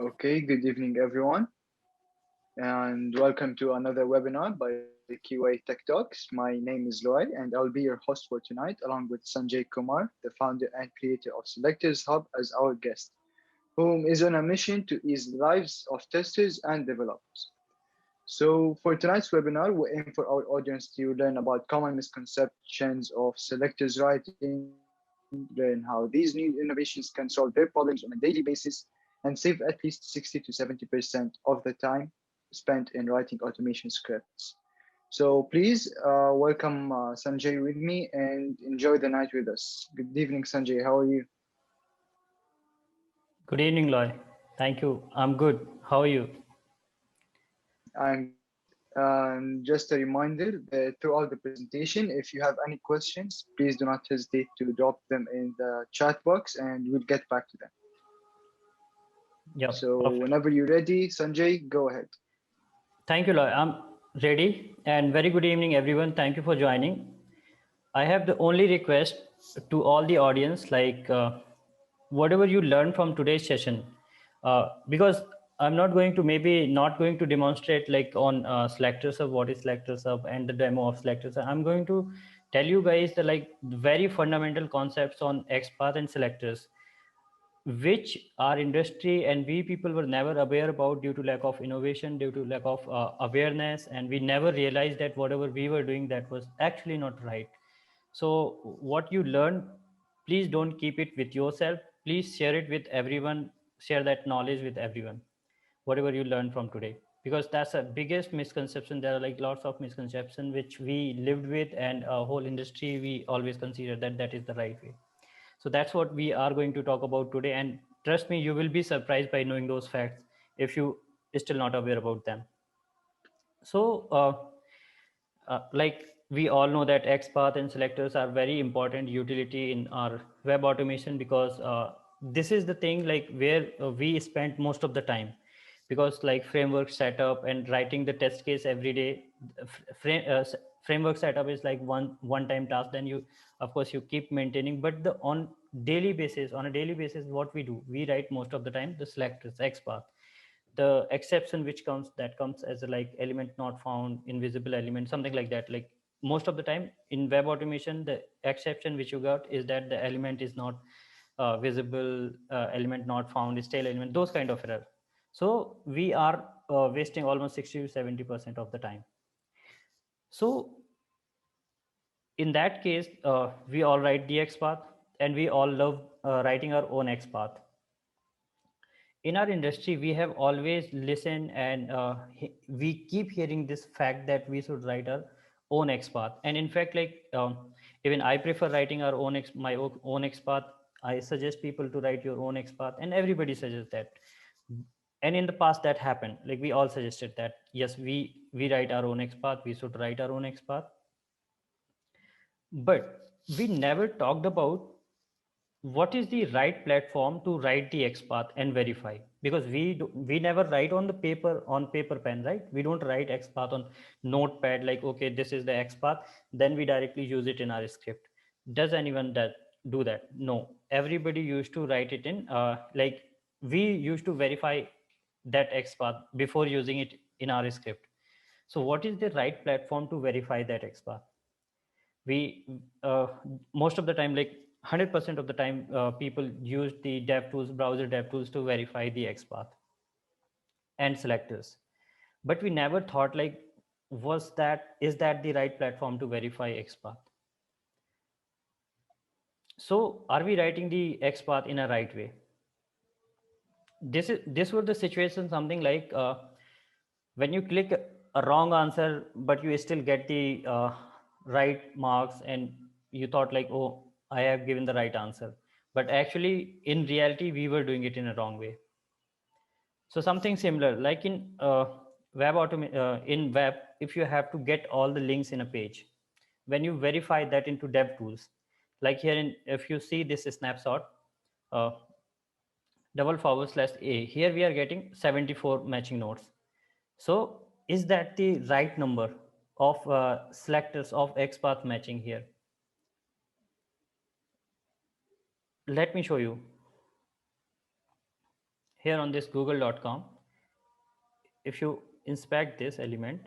Okay, good evening, everyone, and welcome to another webinar by QA Tech Talks. My name is Loy, and I'll be your host for tonight, along with Sanjay Kumar, the founder and creator of Selectors Hub, as our guest, whom is on a mission to ease the lives of testers and developers. So, for tonight's webinar, we aim for our audience to learn about common misconceptions of selectors writing, learn how these new innovations can solve their problems on a daily basis, and save at least 60 to 70% of the time spent in writing automation scripts. So, please welcome Sanjay with me and enjoy the night with us. Good evening, Sanjay. How are you? Good evening, Loy. Thank you. I'm good. How are you? I'm good. Just a reminder that throughout the presentation, if you have any questions, please do not hesitate to drop them in the chat box and we'll get back to them. Yeah, So, perfect. whenever you're ready, Sanjay, go ahead. Thank you, Loy. I'm ready. And very good evening, everyone. Thank you for joining. I have the only request to all the audience, whatever you learn from today's session, because I'm not going to not going to demonstrate like on selectors of what is selectors of and the demo of selectors. I'm going to tell you guys the like very fundamental concepts on XPath and selectors, which our industry and we people were never aware about due to lack of innovation, due to lack of awareness, and we never realized that whatever we were doing that was actually not right. So what you learn, please don't keep it with yourself, please share it with everyone, share that knowledge with everyone, whatever you learn from today, because that's the biggest misconception. There are like lots of misconceptions which we lived with, and a whole industry we always consider that that is the right way. So that's what we are going to talk about today. And trust me, you will be surprised by knowing those facts if you still not aware about them. So, like we all know that XPath and selectors are very important utility in our web automation, because this is the thing like where we spend most of the time, because like framework setup and writing the test case every day, framework setup is like one time task. Then you, of course, you keep maintaining, but the on a daily basis, what we do, we write most of the time the selectors XPath. The exception which comes as a like element not found, invisible element, something like that. Like most of the time in web automation, the exception which you got is that the element is not visible, element not found, stale element, those kind of error. So we are wasting almost 60 to 70% of the time. So in that case, we all write the XPath, and we all love writing our own XPath. In our industry we have always listened, and we keep hearing this fact that we should write our own XPath. And in fact, even I prefer writing our own own XPath. I suggest people to write your own XPath, and everybody suggests that. And in the past that happened, like we all suggested that yes, we write our own XPath, we should write our own XPath. But we never talked about what is the right platform to write the XPath and verify, because we never write on the paper pen, right? We don't write XPath on notepad like, okay, this is the XPath, then we directly use it in our script. Does anyone that do that? No. Everybody used to write it in like we used to verify that XPath before using it in our script. So what is the right platform to verify that XPath? We most of the time, like 100% of the time, people use the dev tools, browser dev tools, to verify the XPath and selectors. But we never thought like, is that the right platform to verify XPath? So are we writing the XPath in a right way? This was the situation, something like when you click a wrong answer but you still get the right marks, and you thought like, oh, I have given the right answer, but actually in reality we were doing it in a wrong way. So something similar like in in web, if you have to get all the links in a page, when you verify that into dev tools, like here in, if you see this snapshot, uh, /a, here we are getting 74 matching nodes. So is that the right number of selectors of XPath matching here? Let me show you. here on this google.com, if you inspect this element,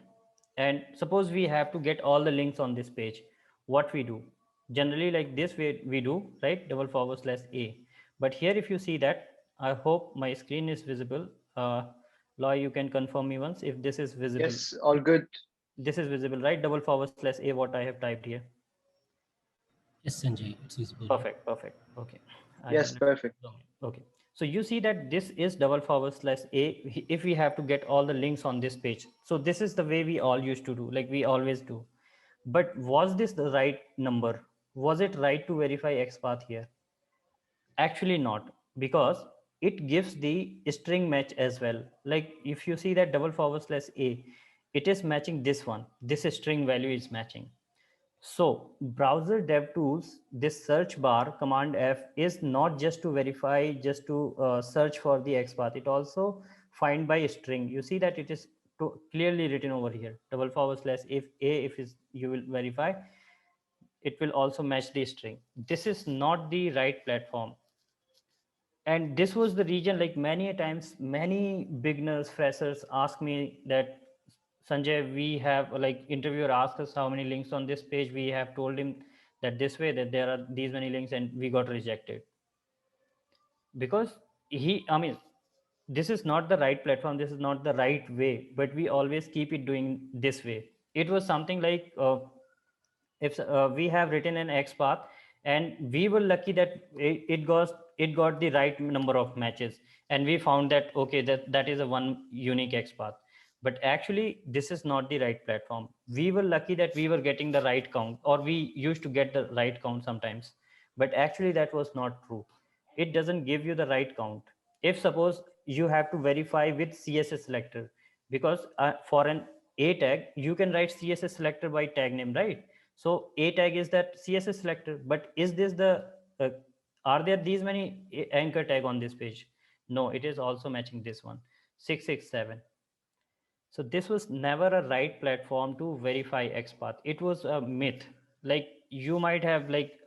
and suppose we have to get all the links on this page, what we do generally, like this way we do, right? Double forward slash a. But here if you see that, I hope my screen is visible. Loy, you can confirm me once if this is visible. Yes, all good. This is visible, right? Double forward slash a, what I have typed here. Yes, Sanjay, it's visible. Perfect, perfect. Okay. Yes, perfect. Okay. So you see that this is double forward slash a if we have to get all the links on this page. So this is the way we all used to do, like we always do. But was this the right number? Was it right to verify XPath here? Actually not, because it gives the string match as well. Like if you see that double forward slash a, it is matching this one. This string value is matching. So browser DevTools, this search bar command F is not just to verify, just to search for the XPath. It also find by string. You see that it is clearly written over here. Double forward slash if A, if is you will verify, it will also match the string. This is not the right platform. And this was the region, like many times, many beginners, freshers ask me that, Sanjay, we have, like, interviewer asked us how many links on this page. We have told him that this way, that there are these many links, and we got rejected. Because this is not the right platform, this is not the right way, but we always keep it doing this way. It was something like, if we have written an XPath, and we were lucky that it got the right number of matches, and we found that okay, that is a one unique XPath. But actually this is not the right platform. We were lucky that we were getting the right count, or we used to get the right count sometimes, but actually that was not true. It doesn't give you the right count. If suppose you have to verify with CSS selector, because for an a tag you can write CSS selector by tag name, right? So a tag is that CSS selector, but is this the are there these many anchor tag on this page? No, it is also matching this one, 667. So this was never a right platform to verify XPath. It was a myth. Like you might have, like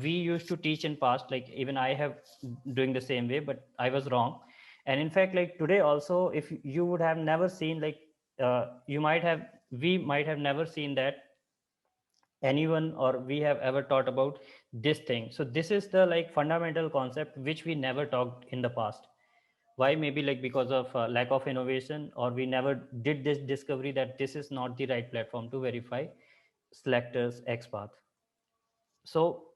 we used to teach in past, like even I have doing the same way, but I was wrong. And in fact, like today also, if you would have never seen, like we might have never seen that anyone or we have ever taught about this thing. So this is the like fundamental concept which we never talked in the past. Why? Maybe like because of lack of innovation, or we never did this discovery that this is not the right platform to verify selectors XPath. So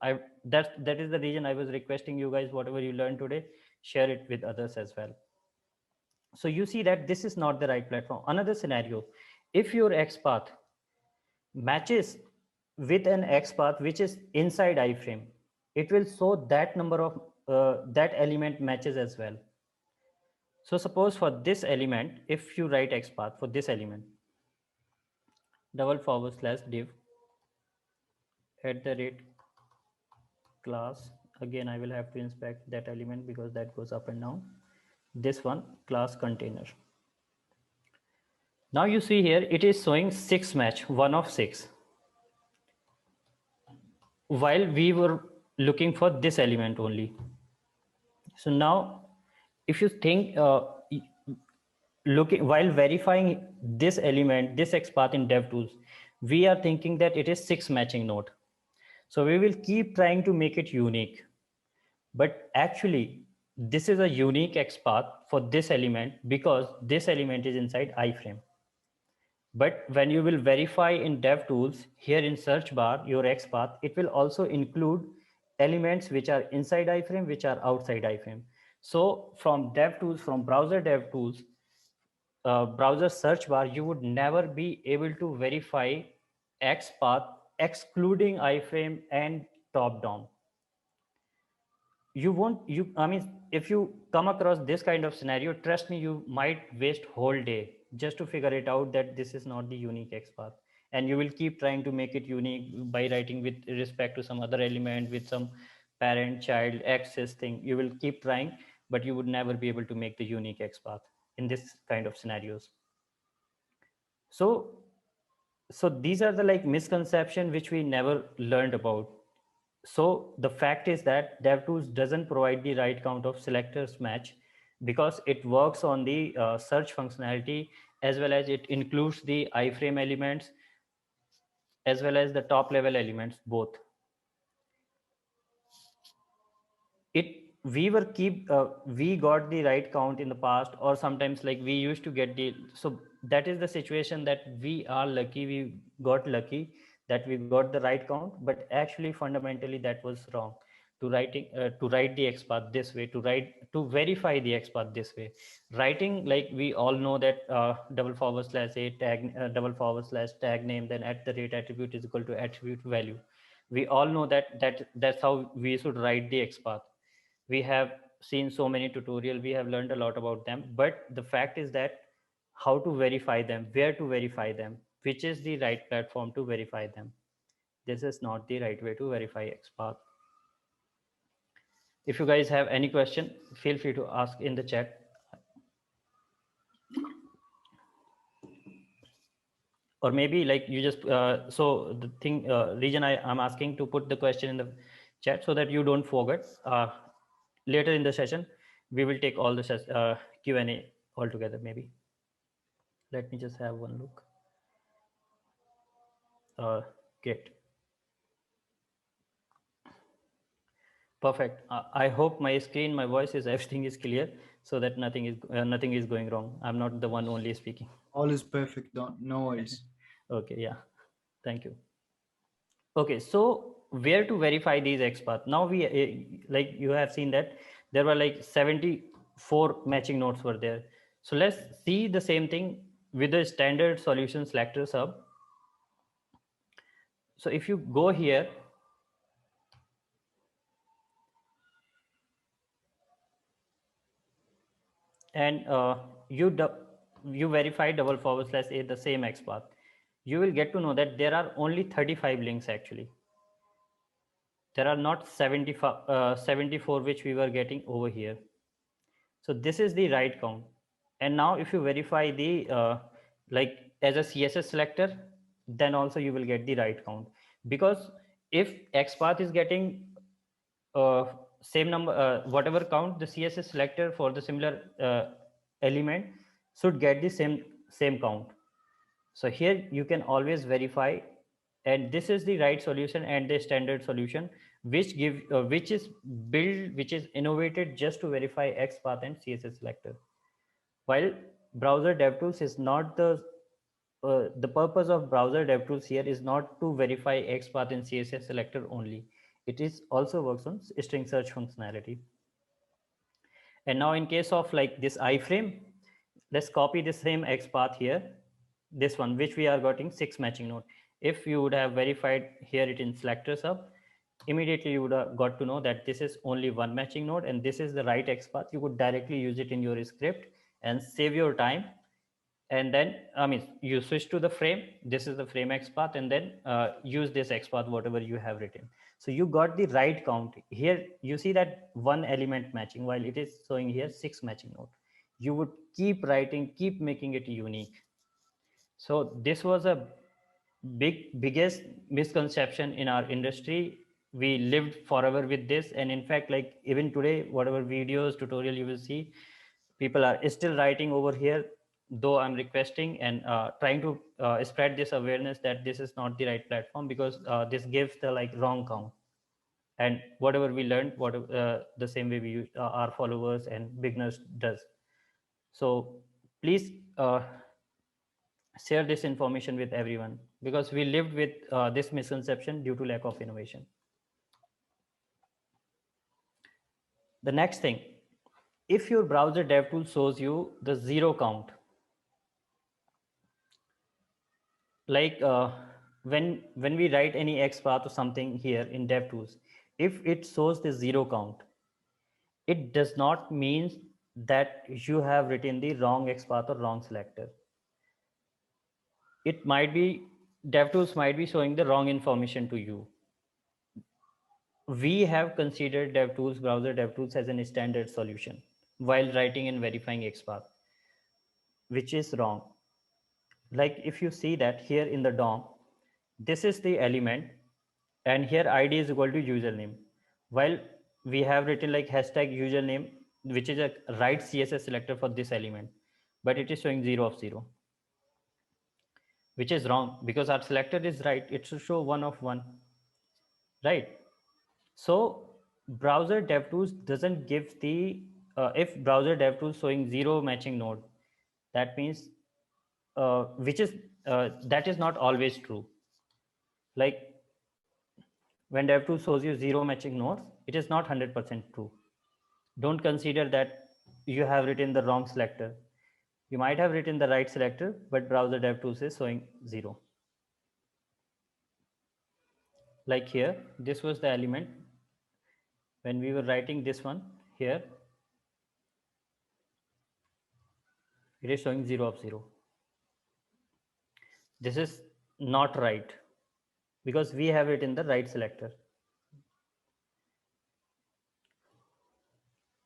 that is the reason I was requesting you guys, whatever you learned today, share it with others as well. So you see that this is not the right platform. Another scenario, if your XPath matches with an XPath which is inside iframe, it will show that number of that element matches as well. So suppose for this element, if you write XPath for this element, double forward slash div @ class, again I will have to inspect that element because that goes up and down, this one, class container. Now you see here it is showing 6 match, 1 of 6, while we were looking for this element only. So now if you think looking while verifying this element, this XPath in DevTools, we are thinking that it is 6 matching node. So we will keep trying to make it unique. But actually, this is a unique XPath for this element because this element is inside iframe. But when you will verify in DevTools, here in search bar, your XPath, it will also include elements which are inside iframe, which are outside iframe. So from DevTools, from browser DevTools, browser search bar, you would never be able to verify XPath excluding iframe and top down. You won't, if you come across this kind of scenario, trust me, you might waste whole day just to figure it out that this is not the unique XPath. And you will keep trying to make it unique by writing with respect to some other element, with some parent child access thing. You will keep trying, but you would never be able to make the unique XPath in this kind of scenarios. So these are the like misconception which we never learned about. So the fact is that DevTools doesn't provide the right count of selectors match because it works on the search functionality, as well as it includes the iframe elements as well as the top level elements both. It we were keep we got the right count in the past, or sometimes like we used to get the, so that is the situation that we are lucky, we got lucky that we got the right count, but actually fundamentally that was wrong. To write the XPath this way, to verify the XPath this way, writing, like we all know that /a tag /tag name, then at the rate attribute is equal to attribute value. We all know that's how we should write the XPath. We have seen so many tutorials, we have learned a lot about them, but the fact is that how to verify them, where to verify them, which is the right platform to verify them, this is not the right way to verify XPath. If you guys have any question, feel free to ask in the chat. Or maybe like you just so the thing region, I'm asking to put the question in the chat so that you don't forget. Later in the session we will take all the Q&A all together. Maybe let me just have one look. Great, perfect. I hope my screen, my voice is everything is clear, so that nothing is going wrong. I'm not the one only speaking. All is perfect, no worries. Okay, yeah, thank you. Okay, so where to verify these XPath? Now we like you have seen that there were like 74 matching nodes were there. So let's see the same thing with the standard solution selector sub. So if you go here, and you verify /a the same XPath, you will get to know that there are only 35 links actually. There are not 74 which we were getting over here. So this is the right count. And now if you verify the like as a CSS selector, then also you will get the right count, because if XPath is getting same number, whatever count, the CSS selector for the similar element should get the same count. So here you can always verify, and this is the right solution and the standard solution which is built, which is innovated just to verify XPath and CSS selector. While browser DevTools is not the purpose of browser DevTools here is not to verify XPath and CSS selector only. It is also works on string search functionality. And now in case of like this iframe, let's copy the same XPath here, this one which we are getting 6 matching node. If you would have verified here it in selector sub, immediately you would have got to know that this is only one matching node and this is the right XPath. You could directly use it in your script and save your time. And then you switch to the frame, this is the frame XPath, and then use this XPath whatever you have written. So you got the right count here. You see that one element matching while it is showing here 6 matching node. You would keep writing, keep making it unique. So this was a biggest misconception in our industry. We lived forever with this, and in fact, like even today, whatever videos tutorial you will see, people are still writing over here, though I'm requesting and trying to spread this awareness that this is not the right platform, because this gives the like wrong count, and whatever we learned, the same way we use, our followers and beginners does. So please share this information with everyone, because we lived with this misconception due to lack of innovation. The next thing, if your browser DevTools shows you the 0 count, like when we write any XPath or something here in DevTools, if it shows the 0 count, it does not mean that you have written the wrong XPath or wrong selector. It might be DevTools might be showing the wrong information to you. We have considered DevTools, browser DevTools, as a standard solution while writing and verifying XPath, which is wrong. Like if you see that here in the DOM, this is the element, and here ID is equal to username. While we have written like hashtag username which is a right CSS selector for this element, but it is showing 0 of 0, which is wrong because our selector is right. It should show 1 of 1, right? So browser DevTools doesn't give the, if browser DevTools showing 0 matching node, that means, which is, that is not always true. Like when DevTools shows you 0 matching nodes, it is not 100% true. Don't consider that you have written the wrong selector. You might have written the right selector, but browser DevTools is showing 0. Like here, this was the element. When we were writing this one here, it is showing 0 of 0. This is not right because we have it in the right selector.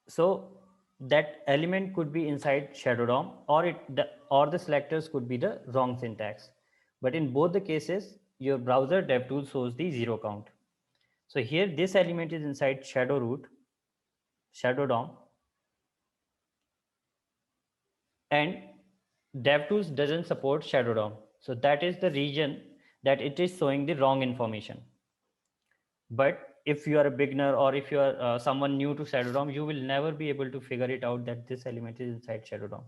So that element could be inside Shadow DOM, or the selectors could be the wrong syntax. But in both the cases, your browser DevTools shows the 0 count. So here, this element is inside Shadow root, Shadow DOM, and DevTools doesn't support Shadow DOM. So that is the region that it is showing the wrong information. But if you are a beginner, or if you are someone new to Shadow DOM, you will never be able to figure it out that this element is inside Shadow DOM.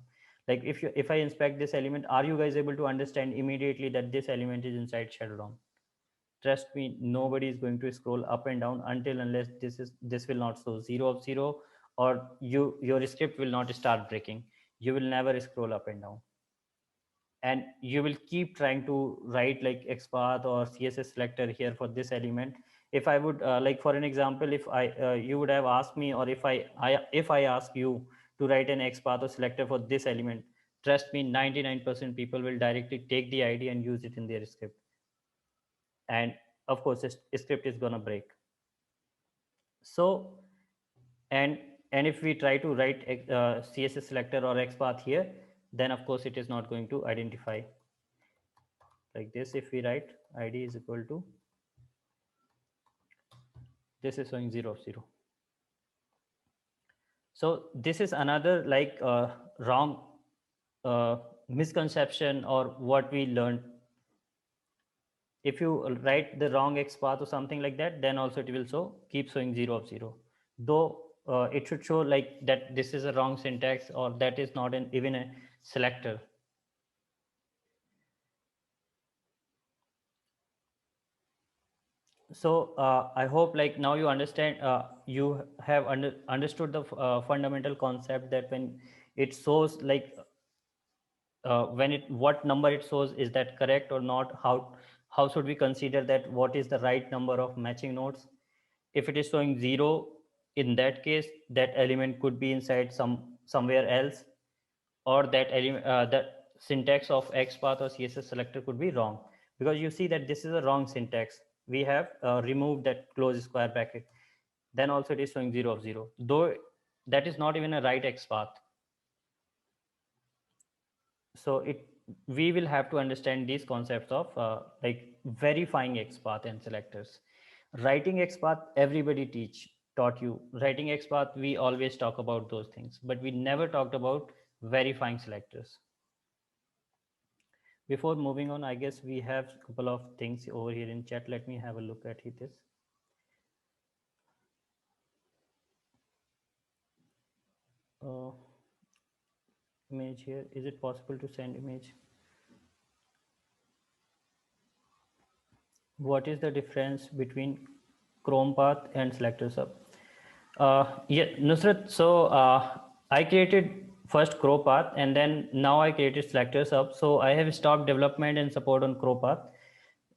Like if I inspect this element, are you guys able to understand immediately that this element is inside Shadow DOM? Trust me, nobody is going to scroll up and down unless this will not show 0 of 0, or your script will not start breaking. You will never scroll up and down, and you will keep trying to write like XPath or CSS selector here for this element. If I would like, for an example, if I you would have asked me, or if I ask you to write an XPath or selector for this element, trust me, 99% people will directly take the ID and use it in their script, and of course this script is going to break. So, and if we try to write CSS selector or XPath here, then of course it is not going to identify like this. If we write ID is equal to, this is showing 0 of 0. So this is another like wrong misconception, or what we learned. If you write the wrong XPath or something like that, then also it will keep showing 0 of 0. Though it should show like that this is a wrong syntax, or that is not even a selector. So I hope like now you understand, you have understood the fundamental concept that when it shows like what number it shows, is that correct or not? How should we consider that what is the right number of matching nodes? If it is showing 0, in that case that element could be inside somewhere else, or that element that syntax of XPath or CSS selector could be wrong, because you see that this is a wrong syntax. We have removed that close square bracket, then also it is showing 0 of 0, though that is not even a right XPath. So we will have to understand these concepts of like verifying XPath and selectors. Writing XPath, everybody taught you. Writing XPath, we always talk about those things, but we never talked about verifying selectors. Before moving on, I guess we have a couple of things over here in chat. Let me have a look at this. Image here. Is it possible to send image? What is the difference between Chrome path and selector sub? Yeah, Nusrat. So I created first Chrome path, and then now I created selector sub. So I have stopped development and support on Chrome path,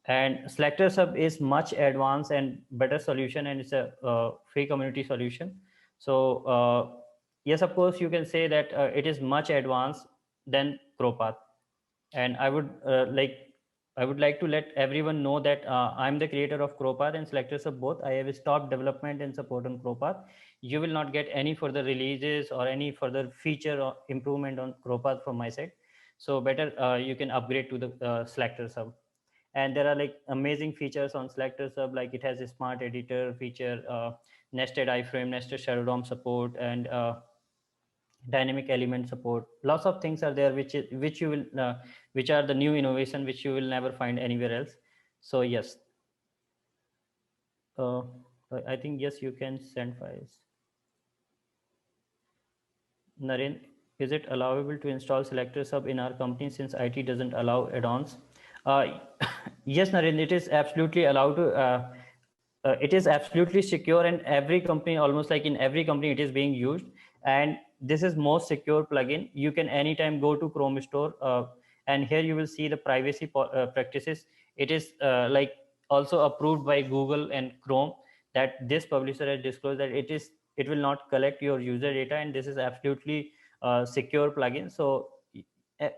and selector sub is much advanced and better solution, and it's a free community solution. So yes, of course, you can say that it is much advanced than Chrome path, and I would like to let everyone know that I'm the creator of CrowPath and selectors of both. I have stopped development and support on CrowPath. You will not get any further releases or any further feature or improvement on CrowPath from my side. So better you can upgrade to the selector sub. And there are like amazing features on selector sub, like it has a smart editor feature, nested iframe, nested shadow DOM support, and dynamic element support. Lots of things are there which you will which are the new innovation which you will never find anywhere else. So yes, uh, I think yes, you can send files. Naren, is it allowable to install selector sub in our company since IT doesn't allow add-ons? Uh, yes, Naren, it is absolutely allowed to. It is absolutely secure, and every company, almost like in every company, it is being used. And this is most secure plugin. You can anytime go to Chrome Store, and here you will see the privacy practices. It is like also approved by Google and Chrome, that this publisher has disclosed that it will not collect your user data, and this is absolutely secure plugin. So uh,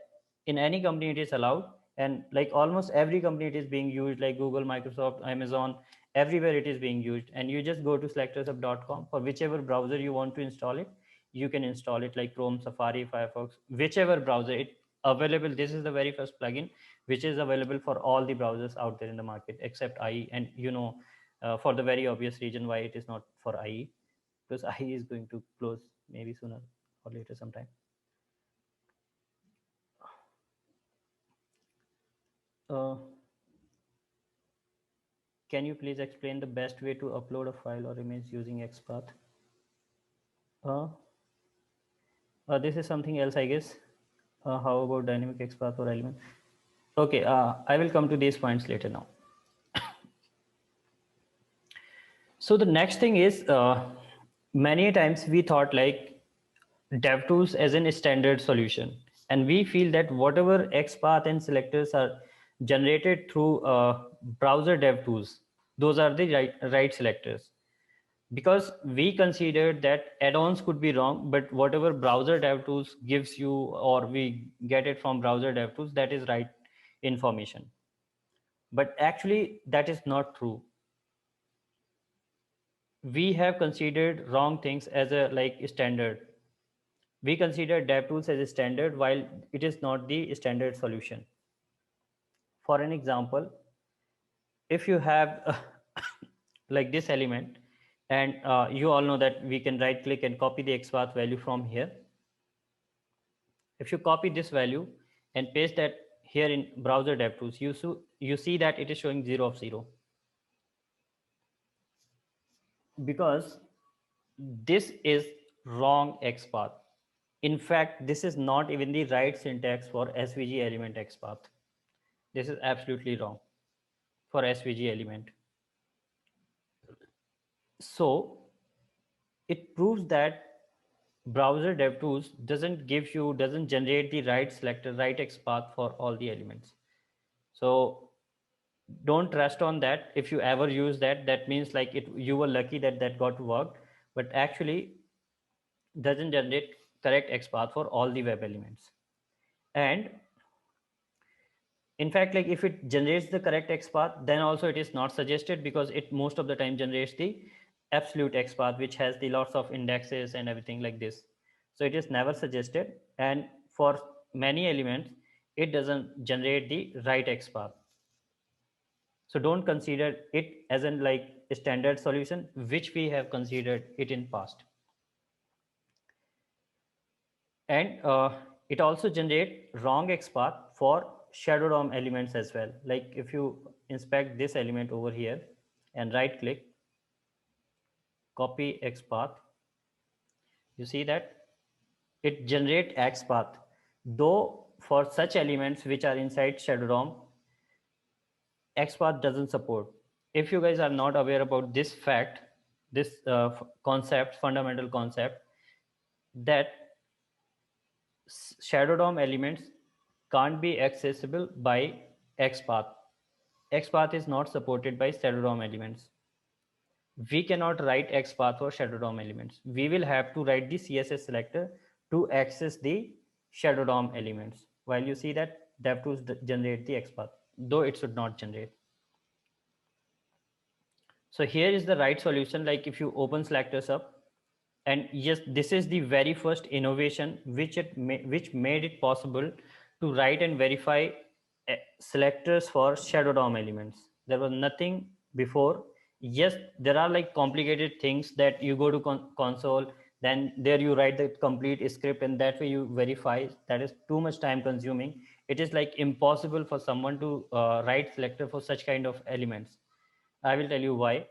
in any company it is allowed, and like almost every company it is being used, like Google, Microsoft, Amazon, everywhere it is being used. And you just go to selectorsub.com for whichever browser you want to install it. You can install it like Chrome, Safari, Firefox, whichever browser it available. This is the very first plugin which is available for all the browsers out there in the market except IE. And for the very obvious reason why it is not for IE, because IE is going to close maybe sooner or later sometime. uh, can you please explain the best way to upload a file or image using XPath? uh, this is something else, I guess. How about dynamic XPath or element? Okay, I will come to these points later now. So the next thing is, many times we thought like DevTools as a standard solution, and we feel that whatever XPath and selectors are generated through browser DevTools, those are the right selectors. Because we considered that add-ons could be wrong, but whatever browser DevTools gives you, or we get it from browser DevTools, that is right information. But actually that is not true. We have considered wrong things as a like standard. We consider DevTools as a standard while it is not the standard solution. For an example, if you have like this element, and you all know that we can right click and copy the XPath value from here. If you copy this value and paste that here in browser DevTools, you see that it is showing 0 of 0, because this is wrong XPath. In fact, this is not even the right syntax for SVG element XPath. This is absolutely wrong for SVG element. So it proves that browser DevTools doesn't generate the right selector, right XPath for all the elements. So don't trust on that. If you ever use that, that means like you were lucky that that got worked, but actually doesn't generate correct XPath for all the web elements. And in fact, like if it generates the correct XPath, then also it is not suggested, because it most of the time generates the absolute XPath, which has the lots of indexes and everything like this. So it is never suggested. And for many elements, it doesn't generate the right XPath. So don't consider it as an like a standard solution, which we have considered it in past. And it also generate wrong XPath for shadow DOM elements as well. Like if you inspect this element over here and right click, copy XPath, you see that it generate XPath, though for such elements which are inside shadow DOM, XPath doesn't support. If you guys are not aware about this fact, this concept, fundamental concept, that shadow DOM elements can't be accessible by XPath. XPath is not supported by shadow DOM elements. We cannot write XPath for shadow DOM elements. We will have to write the CSS selector to access the shadow DOM elements. While you see that DevTools generate the XPath, though it should not generate. So here is the right solution. Like if you open selectors up, and yes, this is the very first innovation which made it possible to write and verify selectors for shadow DOM elements. There was nothing before. Yes, there are like complicated things that you go to console, then there you write the complete script, and that way you verify. That is too much time consuming. It is like impossible for someone to write selector for such kind of elements. I will tell you why.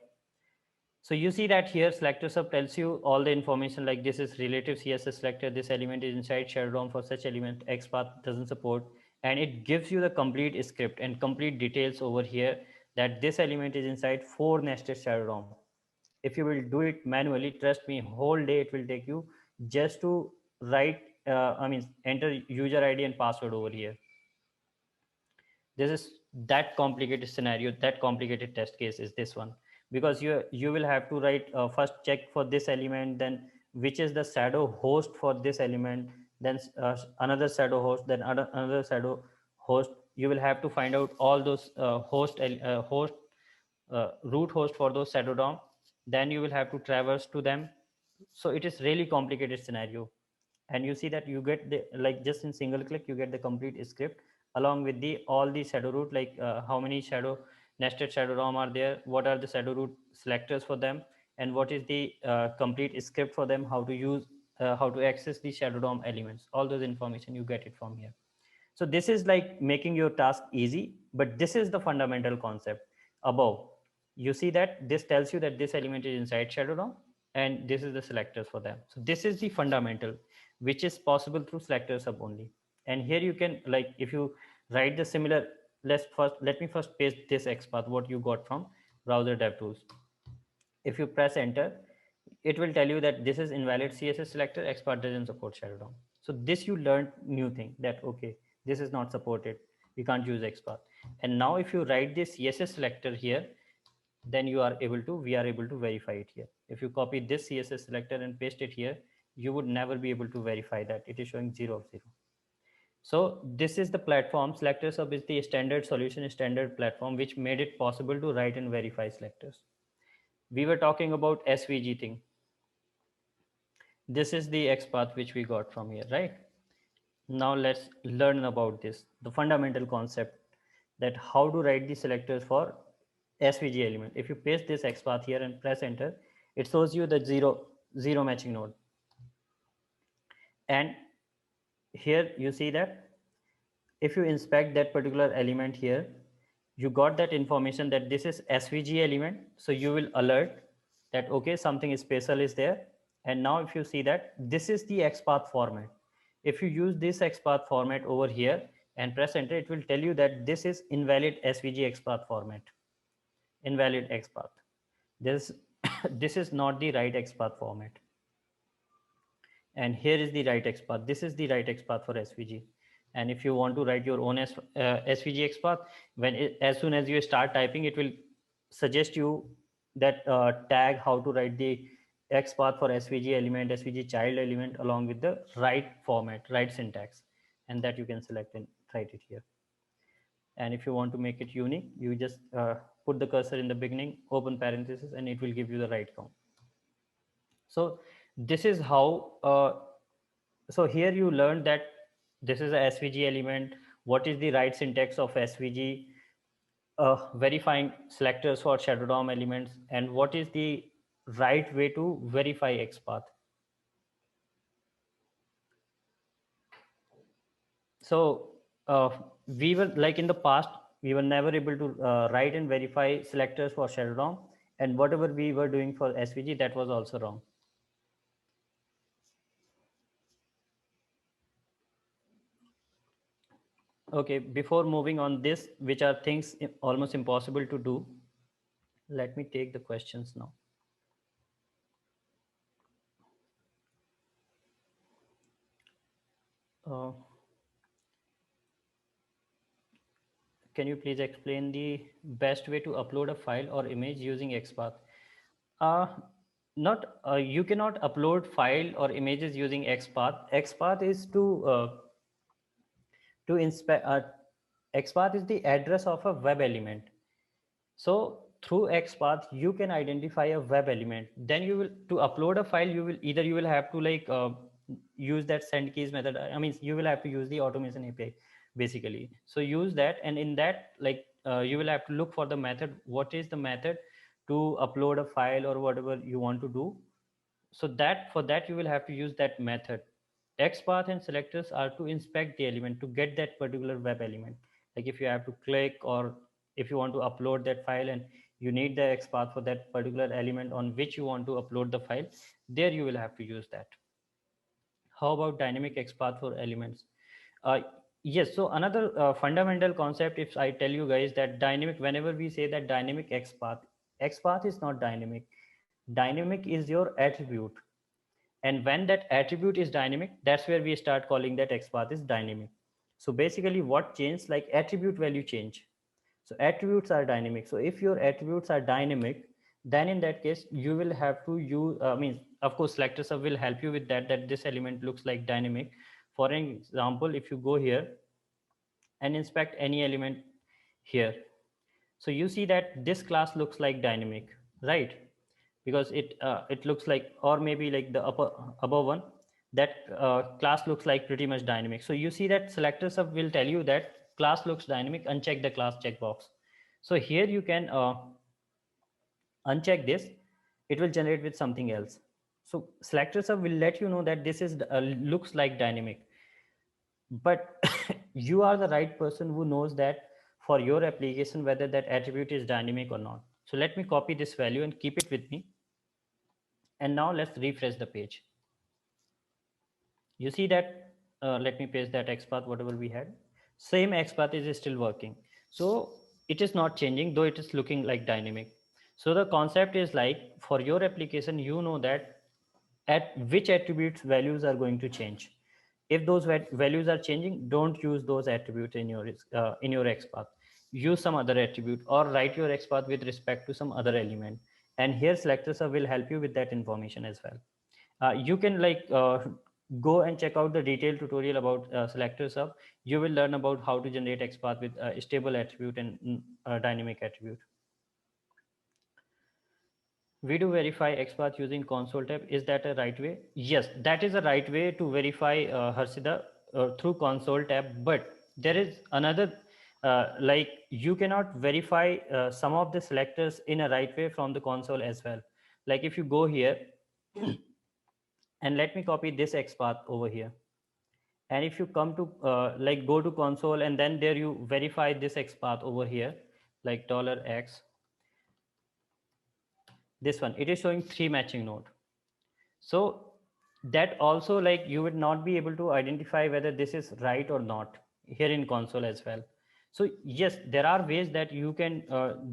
So you see that here selector sub tells you all the information, like this is relative CSS selector, this element is inside shadow DOM for such element, XPath doesn't support, and it gives you the complete script and complete details over here that this element is inside 4 nested shadow DOM. If you will do it manually, trust me, whole day it will take you just to write, enter user ID and password over here. This is that complicated scenario, that complicated test case is this one, because you will have to write, first check for this element, then which is the shadow host for this element, then another shadow host, then another shadow host. You will have to find out all those root host for those shadow DOM. Then you will have to traverse to them. So it is really complicated scenario. And you see that you get the, like, just in single click you get the complete script along with the all the shadow root, like how many shadow nested shadow DOM are there, what are the shadow root selectors for them, and what is the complete script for them, how to use, how to access the shadow DOM elements. All those information you get it from here. So this is like making your task easy, but this is the fundamental concept above. You see that this tells you that this element is inside shadow DOM, and this is the selectors for them. So this is the fundamental, which is possible through selector sub only. And here you can, like, if you write the similar, let me first paste this XPath what you got from browser DevTools. If you press enter, it will tell you that this is invalid CSS selector, XPath doesn't support shadow DOM. So this you learned new thing, that okay, this is not supported, we can't use XPath. And now if you write this CSS selector here, then we are able to verify it here. If you copy this CSS selector and paste it here, you would never be able to verify that it is showing 0 of 0. So this is the platform. Selector sub is the standard solution, standard platform, which made it possible to write and verify selectors. We were talking about SVG thing. This is the XPath which we got from here, right? Now let's learn about this, the fundamental concept, that how to write the selectors for SVG element. If you paste this XPath here and press enter, it shows you the zero matching node. And here you see that if you inspect that particular element here, you got that information that this is SVG element. So you will alert that, okay, something special is there. And now if you see that this is the XPath format, if you use this XPath format over here and press enter, it will tell you that this is invalid SVG XPath format, invalid XPath. This, this is not the right XPath format. And here is the right XPath. This is the right XPath for SVG. And if you want to write your own SVG XPath, as soon as you start typing, it will suggest you that tag how to write the XPath for SVG element, SVG child element, along with the right format, right syntax, and that you can select and write it here. And if you want to make it unique, you just put the cursor in the beginning, open parenthesis, and it will give you the right count. So this is how, so here you learned that this is a SVG element, what is the right syntax of SVG, verifying selectors for shadow DOM elements, and what is the right way to verify XPath. So we were, like, in the past, we were never able to write and verify selectors for shadow DOM, and whatever we were doing for SVG, that was also wrong. Okay, before moving on this, which are things almost impossible to do, let me take the questions now. Can you please explain the best way to upload a file or image using XPath? You cannot upload file or images using XPath. XPath is to inspect. XPath is the address of a web element. So through XPath, you can identify a web element. Then you will, to upload a file, you will have to, like, use that send keys method. I mean, you will have to use the automation API basically. So use that, and in that, like, you will have to look for the method. What is the method to upload a file or whatever you want to do? So that for that you will have to use that method. XPath and selectors are to inspect the element to get that particular web element. Like if you have to click, or if you want to upload that file and you need the XPath for that particular element on which you want to upload the file, there you will have to use that. How about dynamic XPath for elements? Uh, yes, so another fundamental concept, if I tell you guys that dynamic, whenever we say that dynamic XPath, XPath is not dynamic. Dynamic is your attribute. And when that attribute is dynamic, that's where we start calling that XPath is dynamic. So basically what changed, like attribute value change. So attributes are dynamic. So if your attributes are dynamic, then in that case, you will have to use, means of course, selector sub will help you with that, that this element looks like dynamic. For an example, if you go here and inspect any element here, so you see that this class looks like dynamic, right? Because it looks like, or maybe like the above one, that class looks like pretty much dynamic. So you see that selector sub will tell you that class looks dynamic, uncheck the class checkbox. So here you can uncheck this, it will generate with something else. So selector sub will let you know that this is looks like dynamic, but you are the right person who knows that for your application whether that attribute is dynamic or not. So let me copy this value and keep it with me. And now let's refresh the page. You see that, let me paste that XPath, whatever we had. Same XPath is still working. So it is not changing, though it is looking like dynamic. So the concept is like for your application, you know that at which attributes values are going to change. If those values are changing, don't use those attributes in your XPath. Use some other attribute or write your XPath with respect to some other element. And here selector sub will help you with that information as well. You can go and check out the detailed tutorial about selector sub. You will learn about how to generate XPath with stable attribute and dynamic attribute. We do verify XPath using console tab. Is that a right way? Yes, that is a right way to verify Harsida through console tab. But there is another, like you cannot verify some of the selectors in a right way from the console as well. Like if you go here and let me copy this XPath over here. And if you come to like go to console and then there you verify this XPath over here, like $X, this one, it is showing 3 matching node. So that also, like you would not be able to identify whether this is right or not here in console as well. So yes, there are ways that you can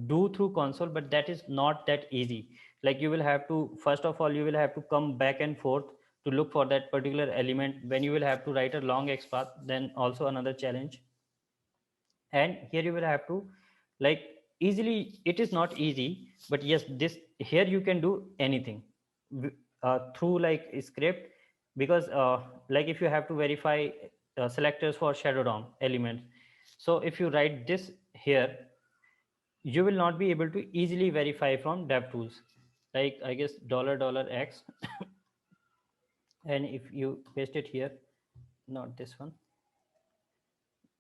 do through console, but that is not that easy. Like you will have to, first of all, you will have to come back and forth to look for that particular element. When you will have to write a long XPath, then also another challenge. And here you will have to, like, easily, it is not easy, but yes, this here you can do anything through like a script, because like if you have to verify selectors for shadow DOM elements, so if you write this here, you will not be able to easily verify from DevTools, like I guess $X and if you paste it here, not this one,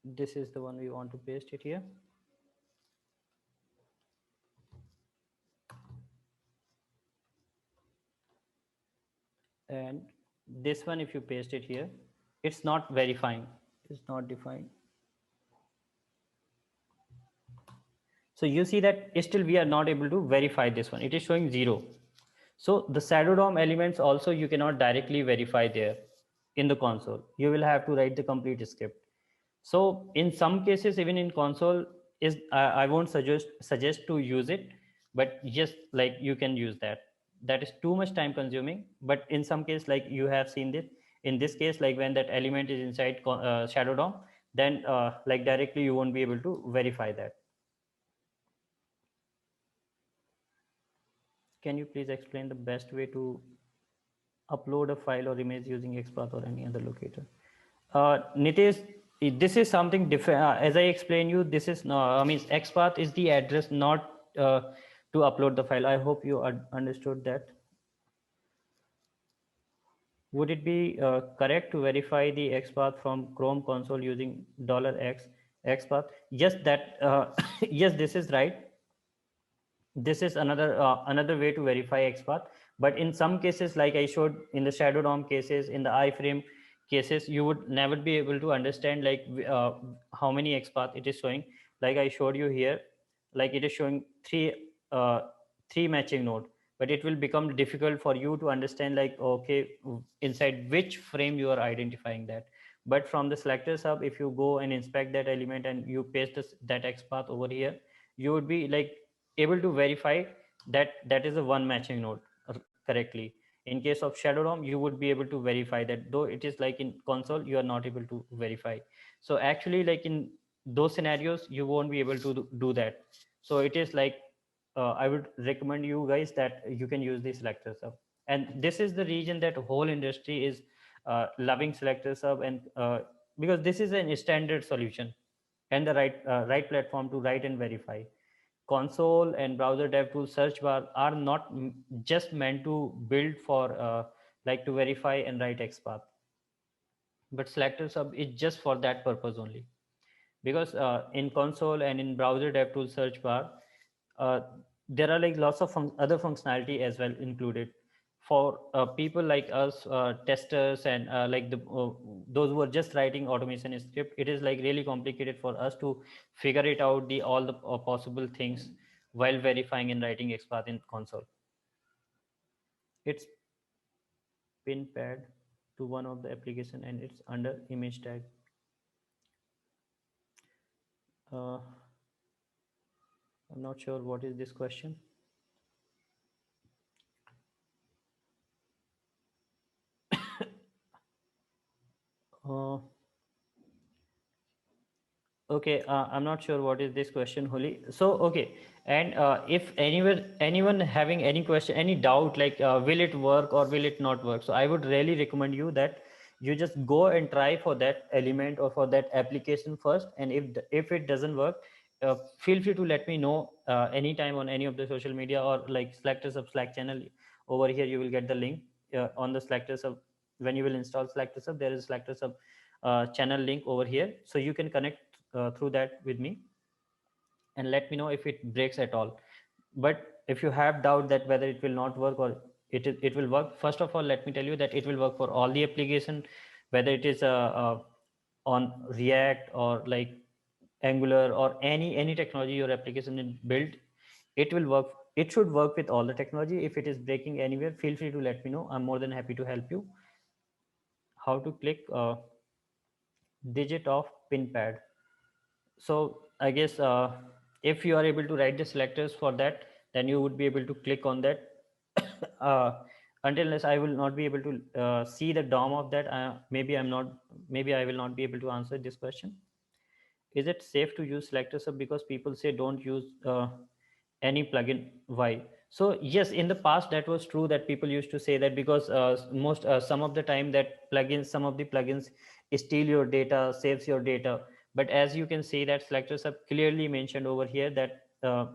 this is the one we want to paste it here. And this one, if you paste it here, it's not verifying, it's not defined. So you see that still we are not able to verify this one, it is showing 0. So the shadow DOM elements also you cannot directly verify there in the console, you will have to write the complete script. So in some cases, even in console is I won't suggest to use it, but yes, like you can use that. That is too much time consuming. But in some case, like you have seen this, in this case, like when that element is inside shadow DOM, then like directly you won't be able to verify that. Can you please explain the best way to upload a file or image using XPath or any other locator? Nitesh, this is something different. As I explained you, this is no, I mean, XPath is the address, not to upload the file. I hope you understood that. Would it be correct to verify the XPath from Chrome console using $X XPath? Yes, that yes, this is right. This is another way to verify XPath, But in some cases, like I showed in the shadow DOM cases, in the iframe cases, you would never be able to understand like how many XPath it is showing. Like I showed you here, like it is showing uh, three matching node, but it will become difficult for you to understand like, okay, inside which frame you are identifying that. But from the selector sub, if you go and inspect that element and you paste that XPath over here, you would be like able to verify that that is a one matching node correctly. In case of shadow DOM, you would be able to verify that, though it is like in console, you are not able to verify. So actually, like in those scenarios, you won't be able to do that. So it is like, I would recommend you guys that you can use the selector sub. And this is the region that whole industry is loving selector sub, and because this is an standard solution and the right platform to write and verify. Console and browser DevTools search bar are not just meant to build for like to verify and write XPath, but selector sub is just for that purpose only. Because in console and in browser DevTools search bar, uh, there are like lots of other functionality as well included for people like us, testers, and like those who are just writing automation script. It is like really complicated for us to figure it out, the all the possible things while verifying and writing XPath in console. It's pin pad to one of the application and it's under image tag. uh, I'm not sure what is this question. uh, Okay, I'm not sure what is this question, Holi. So, okay, and if anyone having any question, any doubt, like will it work or will it not work? So, I would really recommend you that you just go and try for that element or for that application first, and if it doesn't work, feel free to let me know anytime on any of the social media or like Selector Sub Slack channel. Over here, you will get the link on the Selector Sub. When you will install Selector Sub, there is Selector Sub channel link over here, so you can connect through that with me and let me know if it breaks at all. But if you have doubt that whether it will not work or it will work, first of all let me tell you that it will work for all the application, whether it is on React or like Angular or any technology your application is built. It will work, it should work with all the technology. If it is breaking anywhere, feel free to let me know. I'm more than happy to help you. How to click digit of pin pad. So I guess if you are able to write the selectors for that, then you would be able to click on that. uh, until unless I will not be able to see the DOM of that, maybe I will not be able to answer this question. Is it safe to use selector sub because people say don't use any plugin? Why? So yes, in the past that was true, that people used to say that because most some of the time that plugins, some of the plugins steal your data, saves your data. But as you can see that selector sub clearly mentioned over here that the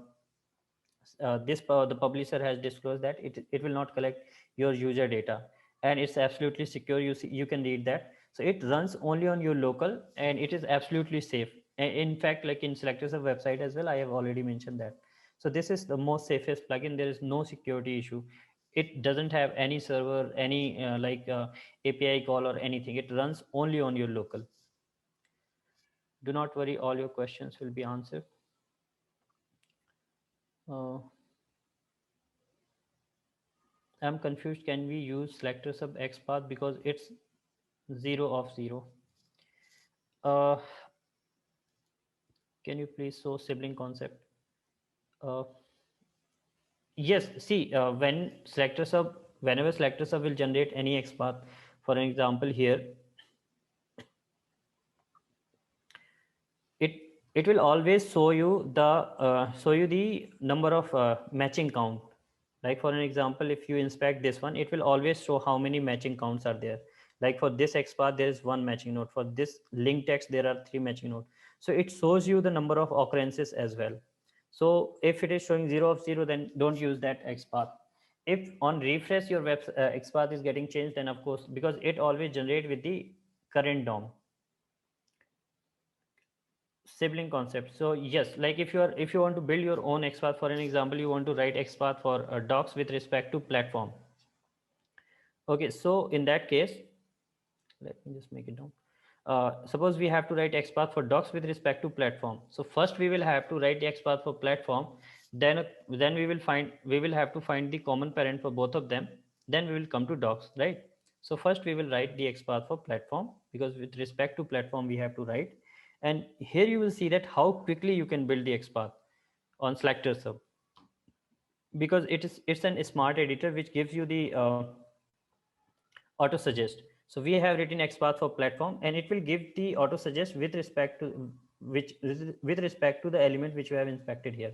publisher has disclosed that it will not collect your user data, and it's absolutely secure. You can read that. So it runs only on your local and it is absolutely safe. And in fact, like in selectors of website as well, I have already mentioned that. So this is the most safest plugin. There is no security issue. It doesn't have any server, any API call or anything. It runs only on your local. Do not worry, all your questions will be answered. uh, I'm confused. Can we use selector sub XPath because it's 0 of 0? Uh, can you please show sibling concept? Uh, yes. See, whenever selector sub will generate any XPath, for an example here, it it will always show you the number of matching count. Like for an example, if you inspect this one, it will always show how many matching counts are there. Like for this XPath, there is one matching node. For this link text, there are three matching nodes. So it shows you the number of occurrences as well. So if it is showing 0 of 0, then don't use that XPath. If on refresh your web XPath is getting changed, then of course, because it always generate with the current DOM. Sibling concept. So yes, like if you want to build your own XPath, for an example, you want to write XPath for docs with respect to platform. Okay, so in that case, let me just make it down. Suppose we have to write XPath for docs with respect to platform. So first we will have to write the XPath for platform. Then we will have to find the common parent for both of them. Then we will come to docs, right? So first we will write the XPath for platform, because with respect to platform we have to write. And here you will see that how quickly you can build the XPath on Selector Sub, because it's an smart editor which gives you the auto suggest. So we have written XPath for platform, and it will give the auto suggest with respect to which with respect to the element which we have inspected here.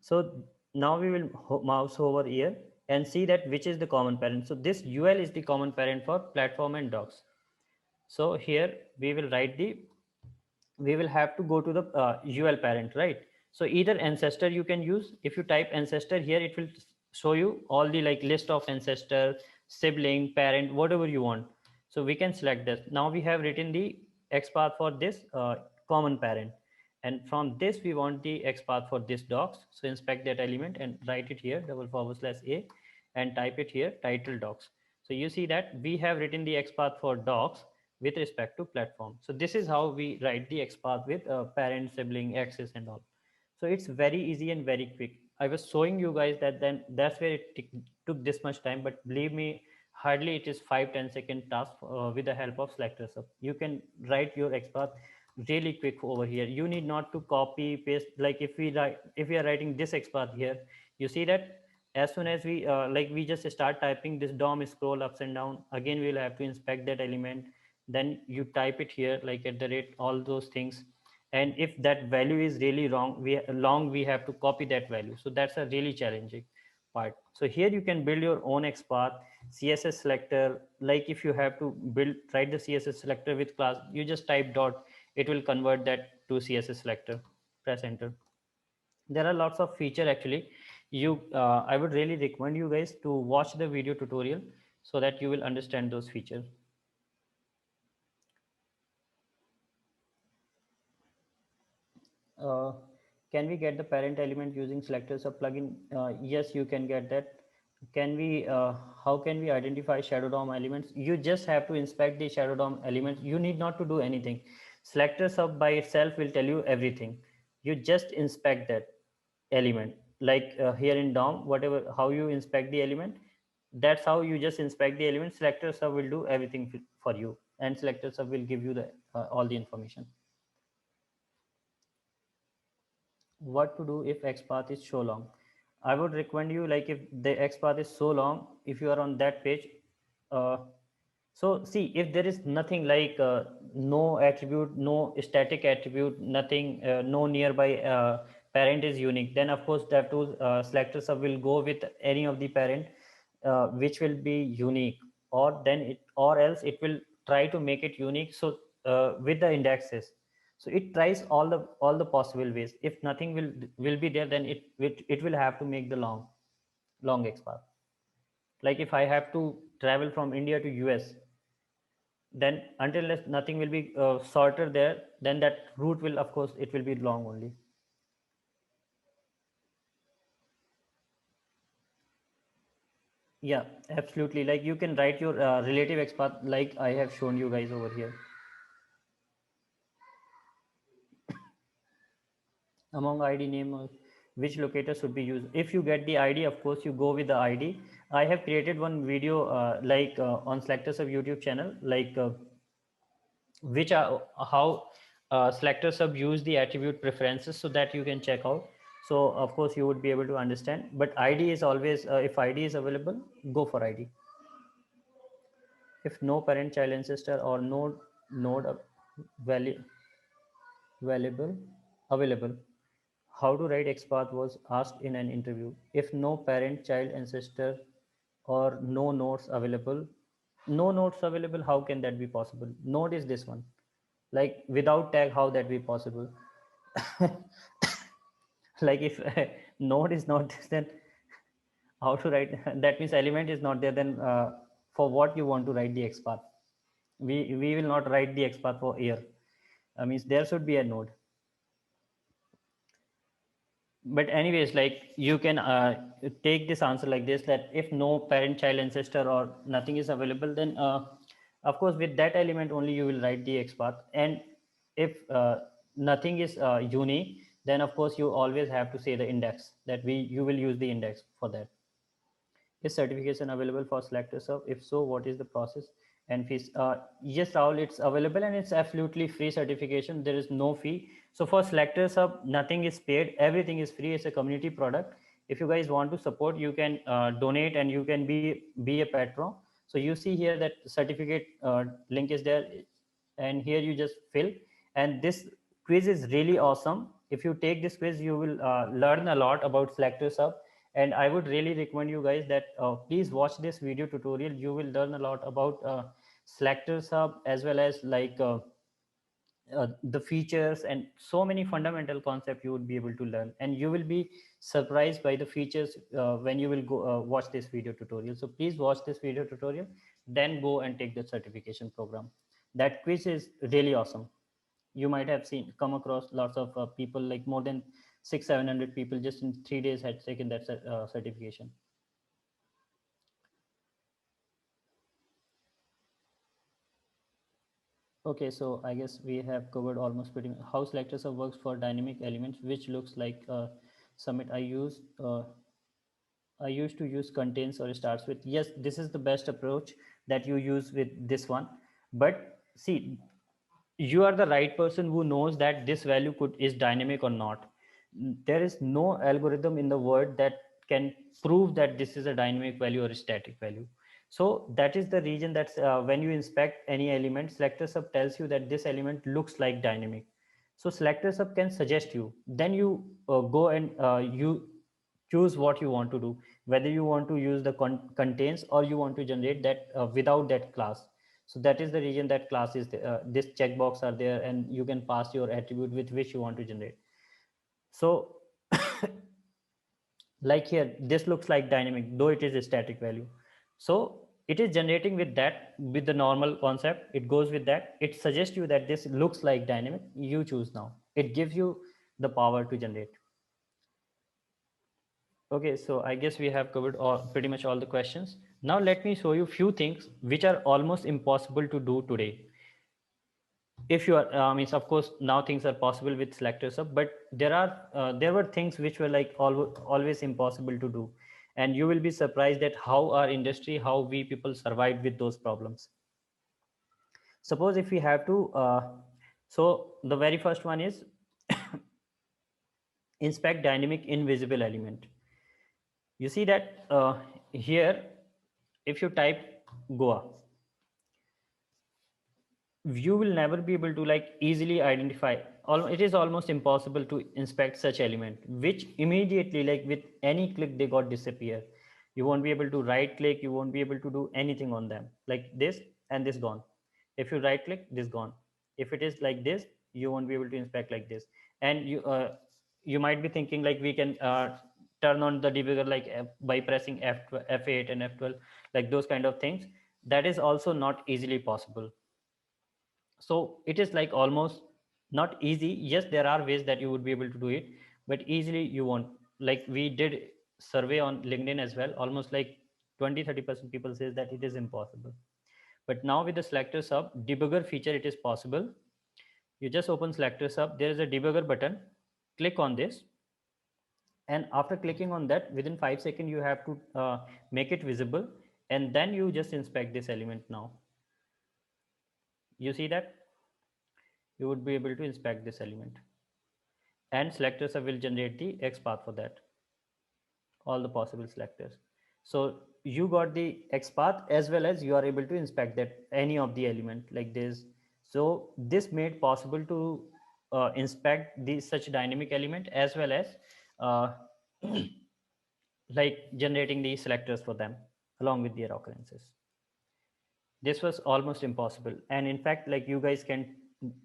So now we will mouse over here and see that which is the common parent. So this UL is the common parent for platform and docs. So here we will write the, we will have to go to the UL parent, right? So either ancestor you can use. If you type ancestor here, it will show you all the like list of ancestor, sibling, parent, whatever you want. So we can select this. Now we have written the XPath for this common parent, and from this we want the XPath for this docs. So inspect that element and write it here /a and type it here title docs. So you see that we have written the XPath for docs with respect to platform. So this is how we write the XPath with parent, sibling, access and all. So it's very easy and very quick. I was showing you guys that, then that's where it took this much time, but believe me, hardly it is 5-10 second task with the help of Selector Sub. You can write your XPath really quick over here. You need not to copy paste. Like if we are writing this XPath here, you see that as soon as we like we just start typing, this DOM scroll ups and down. Again we will have to inspect that element, then you type it here like at the rate, all those things. And if that value is really we have to copy that value. So that's a really challenging part. So here you can build your own XPath, CSS selector. Like if you have to write the CSS selector with class, you just type dot, it will convert that to CSS selector. Press enter. There are lots of feature actually. I would really recommend you guys to watch the video tutorial so that you will understand those features. uh, can we get the parent element using Selector Sub plugin? Yes, you can get that. Can we how can we identify shadow DOM elements? You just have to inspect the shadow DOM elements. You need not to do anything. Selector Sub by itself will tell you everything. You just inspect that element, like here in DOM, whatever, how you inspect the element, that's how you just inspect the element. Selector Sub will do everything for you, and Selector Sub will give you the all the information. What to do if XPath is so long? I would recommend you, like if the XPath is so long, if you are on that page, uh, so see, if there is nothing like no attribute, no static attribute, nothing, no nearby parent is unique, then of course that tool Selector Sub will go with any of the parent which will be unique, or then it, or else it will try to make it unique. So with the indexes, so it tries all the possible ways. If nothing will be there, then it will have to make the long XPath. Like if I have to travel from India to US, then until nothing will be sorted there, then that route will, of course, it will be long only. Yeah, absolutely. Like you can write your relative XPath like I have shown you guys over here. Among ID name, which locator should be used? If you get the ID, of course you go with the ID. I have created one video on Selector Sub YouTube channel, like which are how Selector Sub use the attribute preferences, so that you can check out. So of course you would be able to understand, but ID is always if ID is available, go for ID. If no parent child ancestor or node value available, how to write XPath was asked in an interview. If no parent child ancestor or no nodes available, how can that be possible? Node is this one, like without tag, how that be possible? Like if node is not this, then how to write? That means element is not there, then for what you want to write the XPath? We will not write the XPath for here. Means there should be a node. but anyways, like you can take this answer like this, that if no parent child ancestor or nothing is available, then of course with that element only you will write the XPath. And if nothing is unique, then of course you always have to say the index, that you will use the index for that. Is certification available for Selector Sub? If so, what is the process and fees? Yes, Rahul, it's available and it's absolutely free certification. There is no fee. So for Selector Sub, nothing is paid. Everything is free. It's a community product. If you guys want to support, you can donate and you can be a patron. So you see here that certificate link is there, and here you just fill. And this quiz is really awesome. If you take this quiz, you will learn a lot about Selector Sub, and I would really recommend you guys that please watch this video tutorial. You will learn a lot about Selector Sub, as well as like the features and so many fundamental concepts you would be able to learn, and you will be surprised by the features when you will go watch this video tutorial. So please watch this video tutorial, then go and take the certification program. That quiz is really awesome. You might have come across lots of people, like more than 600-700 people just in 3 days had taken that certification. Okay, so I guess we have covered almost pretty much how Selector Sub works for dynamic elements, which looks like Summit. I used to use contains or starts with. Yes, this is the best approach that you use with this one. But see, you are the right person who knows that this value is dynamic or not. There is no algorithm in the world that can prove that this is a dynamic value or a static value. So that is the reason that when you inspect any element, Selector Sub tells you that this element looks like dynamic. So Selector Sub can suggest you. Then you go and you choose what you want to do, whether you want to use the contains or you want to generate that without that class. So that is the reason that class is this checkbox are there, and you can pass your attribute with which you want to generate. So like here, this looks like dynamic, though it is a static value. So it is generating with that, with the normal concept. It goes with that. It suggests you that this looks like dynamic. You choose now. It gives you the power to generate. Okay, so I guess we have covered pretty much all the questions. Now let me show you few things which are almost impossible to do today. If you are, means of course now things are possible with Selector Sub, but there were things which were like always impossible to do, and you will be surprised at how our industry, how we people survived with those problems. Suppose if we have to, so the very first one is inspect dynamic invisible element. You see that here, if you type Goa, you will never be able to like easily identify. It is almost impossible to inspect such element, which immediately, like with any click, they got disappear. You won't be able to right click, you won't be able to do anything on them, like this, and this gone. If you right click, this gone. If it is like this, you won't be able to inspect like this. And you might be thinking like we can turn on the debugger like by pressing F8 and F12, like those kind of things. That is also not easily possible. So it is like almost not easy. Yes, there are ways that you would be able to do it, but easily you won't. Like we did survey on LinkedIn as well, almost like 20-30% people says that it is impossible. But now with the Selector Sub debugger feature, it is possible. You just open Selector Sub, there is a debugger button, click on this, and after clicking on that, within 5 seconds you have to make it visible, and then you just inspect this element. Now you see that you would be able to inspect this element, and Selector Sub will generate the XPath for that, all the possible selectors. So you got the XPath, as well as you are able to inspect that any of the element like this. So this made possible to inspect the such dynamic element, as well as uh, like generating the selectors for them along with their occurrences. This was almost impossible, and in fact, like you guys can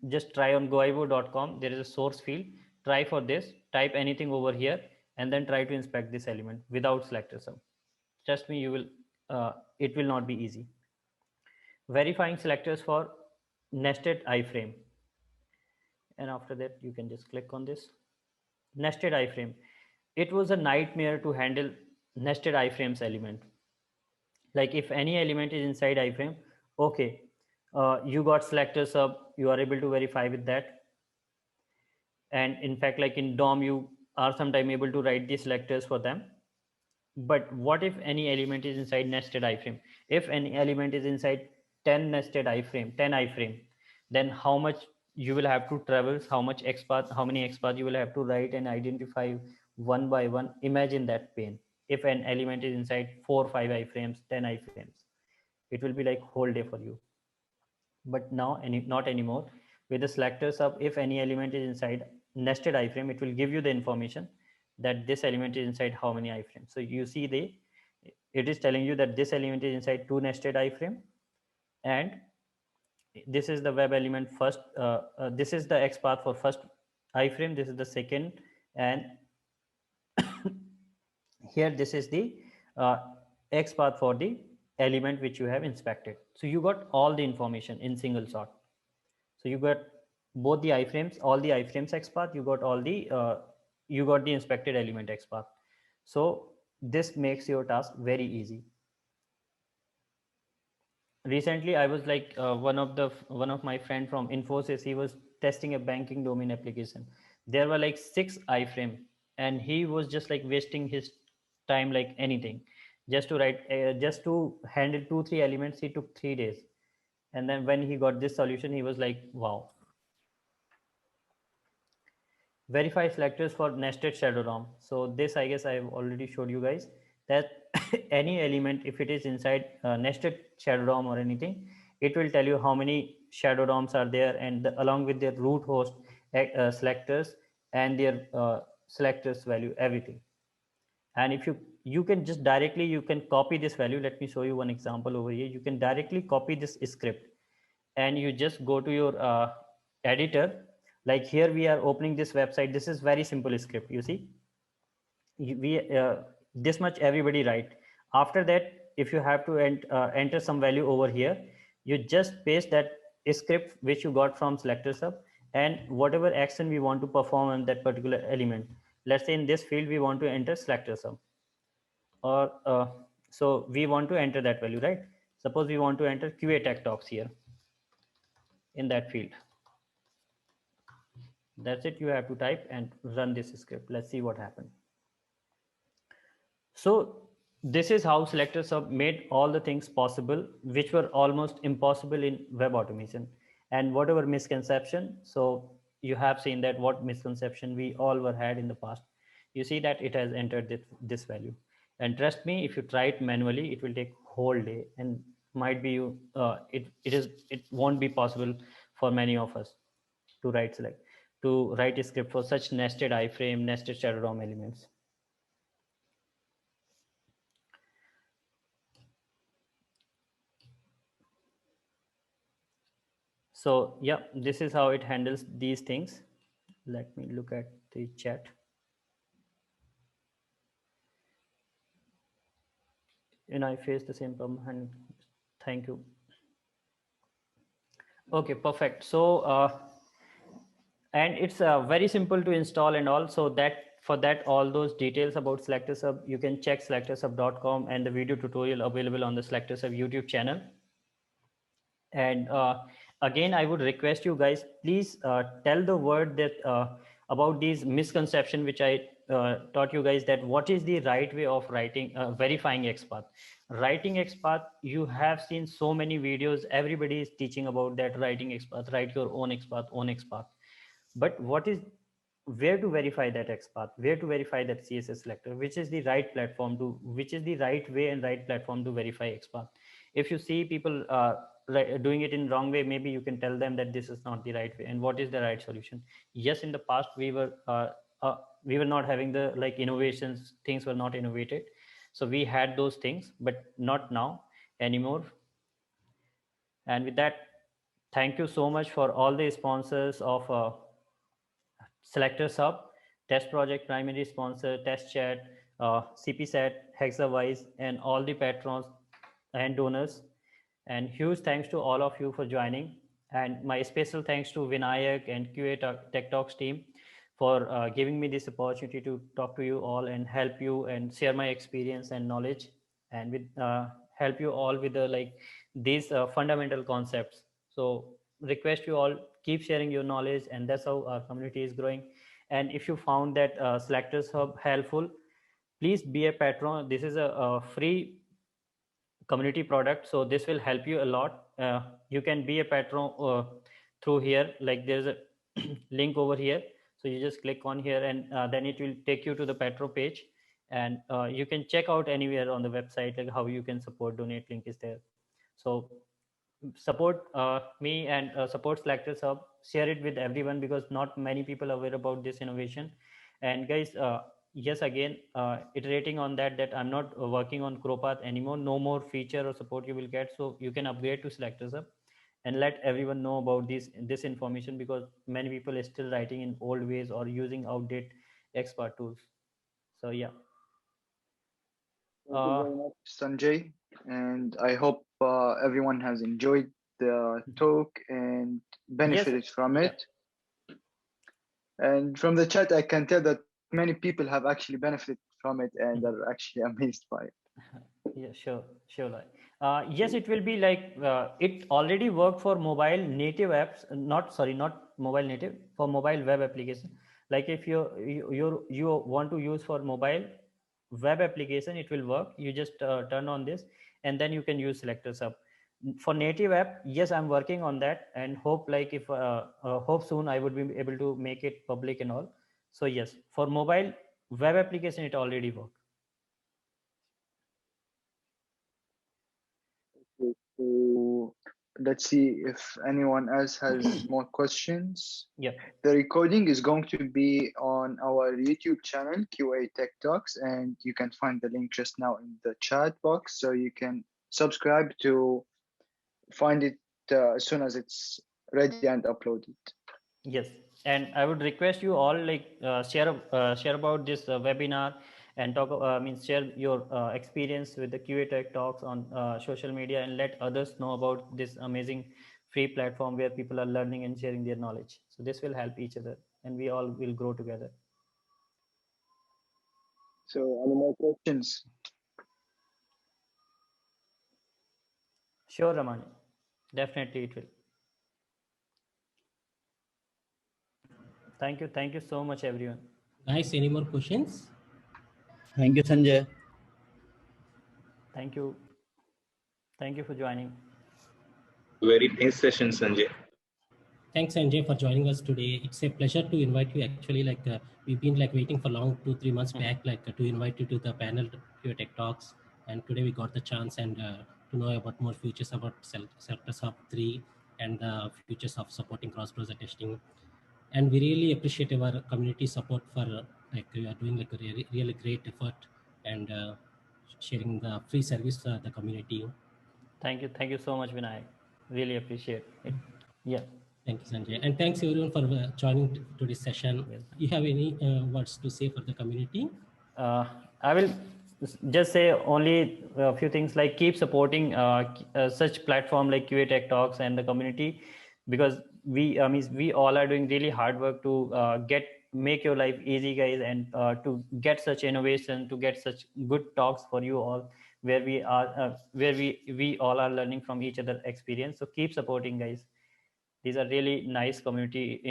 just try on goivo.com. There is a source field. Try for this, type anything over here, and then try to inspect this element without Selector Sub. Trust me, you will it will not be easy. Verifying selectors for nested iframe, and after that you can just click on this nested iframe. it was a nightmare to handle nested iframes element. Like if any element is inside iframe, okay, you got selector sub, you are able to verify with that. And in fact, like in DOM, you are sometime able to write the selectors for them. But what if any element is inside nested iframe? If any element is inside 10 nested iframe, 10 iframe, then how much you will have to traverse, how much XPath, how many XPath you will have to write and identify one by one. Imagine that pain. If an element is inside 4, 5 iframes, 10 iframes, it will be like whole day for you. But now, not anymore. With the selector sub, if any element is inside nested iframe, it will give you the information that this element is inside how many iframes. So you see it is telling you that this element is inside 2 nested iframe, and this is the web element first. This is the XPath for first iframe. This is the second, and here this is the uh, XPath for the element which you have inspected. So you got all the information in single shot. So you got both the iframes, all the iframes XPath, you got all the you got the inspected element XPath. So this makes your task very easy. Recently, I was like one of my friend from Infosys. He was testing a banking domain application. There were like 6 iframe, and he was just like wasting his time like anything, just to write, just to handle 2 3 elements. He took 3 days, and then when he got this solution, he was like, wow. Verify selectors for nested shadow DOM. So this, I guess I've already showed you guys that any element, if it is inside nested shadow DOM or anything, it will tell you how many shadow DOMs are there, and along with their root host selectors and their selectors value, everything. And if you can just directly, you can copy this value. Let me show you one example over here. You can directly copy this script, and you just go to your editor. Like here we are opening this website. This is very simple script. You see, we this much everybody write. After that, if you have to enter some value over here, you just paste that script which you got from selector sub, and whatever action we want to perform on that particular element. Let's say in this field we want to enter selector sub, or so we want to enter that value, right? Suppose we want to enter QA Tech Talks here in that field. That's it. You have to type and run this script. Let's see what happened. So this is how selector sub made all the things possible which were almost impossible in web automation. And whatever misconception, so you have seen that what misconception we all were had in the past. You see that it has entered this value. And trust me, if you try it manually, it will take whole day, and might be you it won't be possible for many of us to write a script for such nested iframe, nested shadow DOM elements. So yeah, this is how it handles these things. Let me look at the chat. And I face the same problem, and thank you. Okay, perfect. So and it's very simple to install and all. So that for that, all those details about selector sub, you can check selectorsub.com, and the video tutorial available on the selector sub YouTube channel. And again, I would request you guys, please tell the word that about these misconception which I taught you guys, that what is the right way of writing, verifying XPath. Writing XPath, you have seen so many videos. Everybody is teaching about that, writing XPath, write your own XPath. But what is, where to verify that XPath, where to verify that CSS selector, which is the right platform to, which is the right way and right platform to verify XPath. If you see people doing it in wrong way, maybe you can tell them that this is not the right way, and what is the right solution. Yes, in the past we were not having the like innovations, things were not innovated, so we had those things, but not now anymore. And with that, thank you so much for all the sponsors of Selector Sub, Test Project primary sponsor, Test Chat, CPSAT, Hexawise, and all the patrons and donors. And huge thanks to all of you for joining. And my special thanks to Vinayak and QA Tech Talks team for giving me this opportunity to talk to you all and help you and share my experience and knowledge, and with help you all with the like these fundamental concepts. So request you all keep sharing your knowledge, and that's how our community is growing. And if you found that Selectors Hub helpful, please be a patron. This is a free community product, so this will help you a lot. You can be a patron through here, like there's a link over here, so you just click on here, and then it will take you to the patron page, and you can check out anywhere on the website like how you can support. Donate link is there. So support me and support Selectors Hub. Share it with everyone, because not many people are aware about this innovation. And guys, yes, again, iterating on that I'm not working on CrowPath anymore. No more feature or support you will get, so you can upgrade to Selectors Hub and let everyone know about this information, because many people are still writing in old ways or using outdated expert tools. So yeah. Thank you very much, Sanjay. And I hope everyone has enjoyed the talk and benefited from Yeah. it. And from the chat, I can tell that many people have actually benefited from it and are actually amazed by it. Yeah, sure. Yes, it will be like it already worked for mobile native apps. Not mobile native, for mobile web application. Like if you want to use for mobile web application, it will work. You just turn on this, and then you can use Selectors Hub. For native app, yes, I'm working on that, and hope like if hope soon I would be able to make it public and all. So yes, for mobile web application, it already worked. So let's see if anyone else has more questions. Yeah. The recording is going to be on our YouTube channel, QA Tech Talks, and you can find the link just now in the chat box. So you can subscribe to find it as soon as it's ready and uploaded. Yes, and I would request you all like share about this webinar, and talk. Means share your experience with the QA Tech Talks on social media, and let others know about this amazing free platform where people are learning and sharing their knowledge. So this will help each other, and we all will grow together. So any more questions? Sure, Ramani. Definitely it will. Thank you so much, everyone. Guys, any more questions? Thank you, Sanjay. Thank you. Thank you for joining. Very nice session, Sanjay. Thanks, Sanjay, for joining us today. It's a pleasure to invite you. Actually, like we've been like waiting for long 2-3 months back, like to invite you to the panel QA Tech Talks, and today we got the chance and to know about more features about Selectors Hub 3 and the features of supporting cross-browser testing. And we really appreciate our community support for like you are doing like a really great effort and sharing the free service to the community. Thank you so much, Vinayak. Really appreciate it. Yeah. Thank you, Sanjay. And thanks everyone for joining today's session. Yes. You have any words to say for the community? I will just say only a few things, like keep supporting such platform like QA Tech Talks and the community, because we all are doing really hard work to make your life easy, guys, and to get such innovation, to get such good talks for you all, where we all are learning from each other experience. So keep supporting, guys. These are really nice community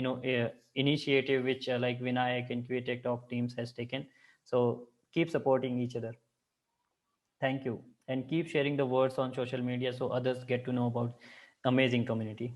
initiative which like Vinayak and QA Tech Talk teams has taken. So keep supporting each other. Thank you, and keep sharing the words on social media so others get to know about amazing community.